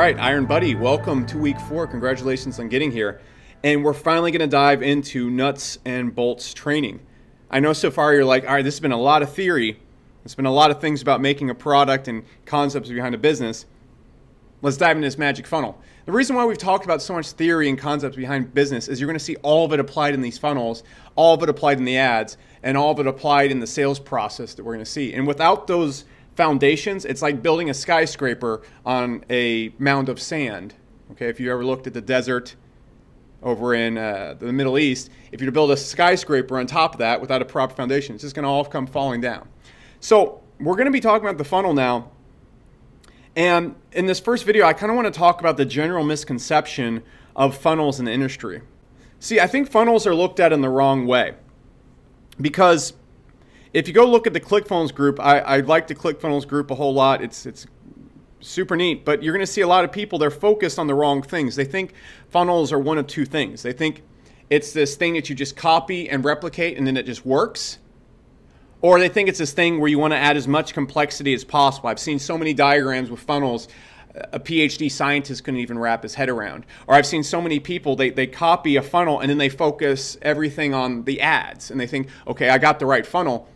right, Iron Buddy, welcome to week 4. Congratulations on getting here. And we're finally going to dive into nuts and bolts training. I know so far you're like, all right, this has been a lot of theory. It's been a lot of things about making a product and concepts behind a business. Let's dive into this magic funnel. The reason why we've talked about so much theory and concepts behind business is you're going to see all of it applied in these funnels, all of it applied in the ads, and all of it applied in the sales process that we're going to see. And without those foundations, it's like building a skyscraper on a mound of sand. Okay, if you ever looked at the desert over in the Middle East, if you were to build a skyscraper on top of that without a proper foundation, it's just going to all come falling down. So we're going to be talking about the funnel now. And in this first video, I kind of want to talk about the general misconception of funnels in the industry. See, I think funnels are looked at in the wrong way. Because if you go look at the ClickFunnels group, I like the ClickFunnels group a whole lot. It's super neat, but you're going to see a lot of people, they're focused on the wrong things. They think funnels are one of two things. They think it's this thing that you just copy and replicate and then it just works. Or they think it's this thing where you want to add as much complexity as possible. I've seen so many diagrams with funnels a PhD scientist couldn't even wrap his head around. Or I've seen so many people, they copy a funnel and then they focus everything on the ads. And they think, okay, I got the right funnel.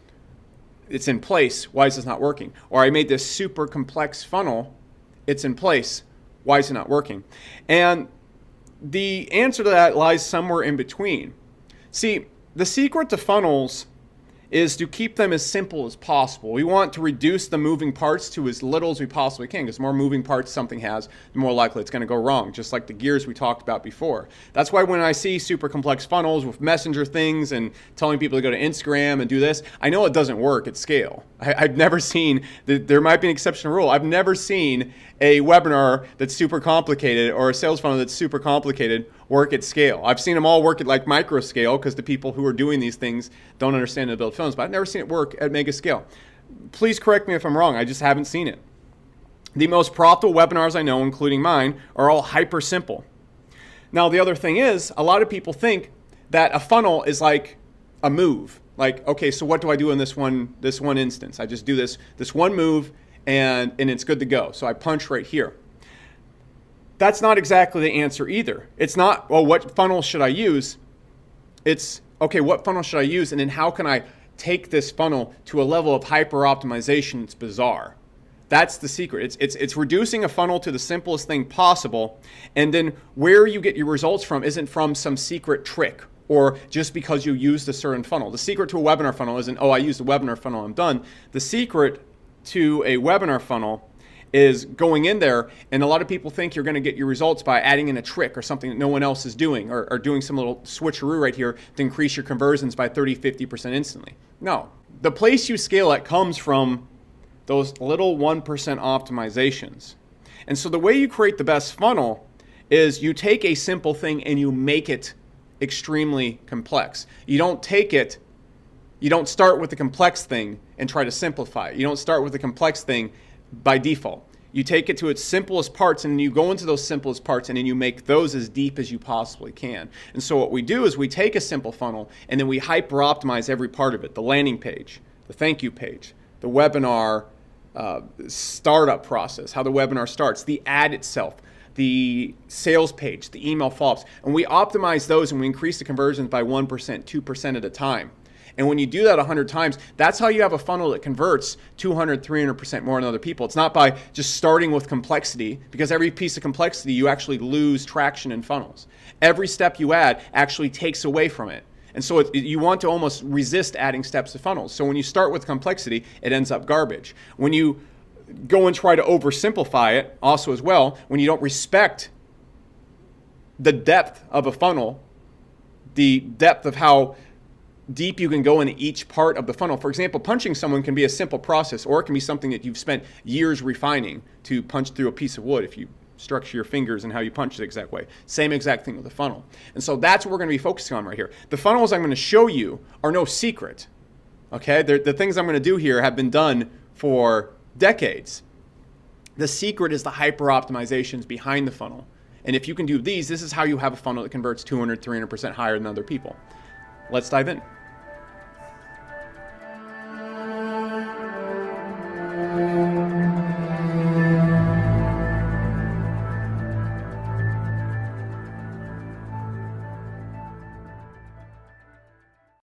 It's in place. Why is this not working? Or I made this super complex funnel. It's in place. Why is it not working? And the answer to that lies somewhere in between. See, the secret to funnels is to keep them as simple as possible. We want to reduce the moving parts to as little as we possibly can, because the more moving parts something has, the more likely it's going to go wrong, just like the gears we talked about before. That's why when I see super complex funnels with messenger things and telling people to go to Instagram and do this, I know it doesn't work at scale. I've never seen, there might be an exception to rule, I've never seen a webinar that's super complicated or a sales funnel that's super complicated work at scale. I've seen them all work at like micro scale because the people who are doing these things don't understand how to build funnels, but I've never seen it work at mega scale. Please correct me if I'm wrong. I just haven't seen it. The most profitable webinars I know, including mine, are all hyper simple. Now, the other thing is, a lot of people think that a funnel is like a move. Like, okay, so what do I do in this one instance? I just do this one move and it's good to go. So I punch right here. That's not exactly the answer either. It's not, well, what funnel should I use? It's, okay, what funnel should I use? And then how can I take this funnel to a level of hyper optimization that's bizarre? That's the secret. It's reducing a funnel to the simplest thing possible. And then where you get your results from isn't from some secret trick or just because you used a certain funnel. The secret to a webinar funnel isn't, oh, I used a webinar funnel, I'm done. The secret to a webinar funnel is going in there, and a lot of people think you're going to get your results by adding in a trick or something that no one else is doing, or doing some little switcheroo right here to increase your conversions by 30-50% instantly. No. The place you scale at comes from those little 1% optimizations. And so the way you create the best funnel is you take a simple thing and you make it extremely complex. You don't start with the complex thing and try to simplify it. You don't start with the complex thing by default. You take it to its simplest parts and you go into those simplest parts and then you make those as deep as you possibly can. And so what we do is we take a simple funnel and then we hyper optimize every part of it. The landing page, the thank you page, the webinar startup process, how the webinar starts, the ad itself, the sales page, the email follow-ups. And we optimize those and we increase the conversions by 1%, 2% at a time. And when you do that 100 times, that's how you have a funnel that converts 200, 300% more than other people. It's not by just starting with complexity, because every piece of complexity, you actually lose traction in funnels. Every step you add actually takes away from it. And so you want to almost resist adding steps to funnels. So when you start with complexity, it ends up garbage. When you go and try to oversimplify it, also as well, when you don't respect the depth of a funnel, the depth of how deep you can go into each part of the funnel. For example, punching someone can be a simple process, or it can be something that you've spent years refining to punch through a piece of wood if you structure your fingers and how you punch the exact way. Same exact thing with the funnel. And so that's what we're going to be focusing on right here. The funnels I'm going to show you are no secret. Okay? The things I'm going to do here have been done for decades. The secret is the hyper optimizations behind the funnel. And if you can do these, this is how you have a funnel that converts 200, 300% higher than other people. Let's dive in.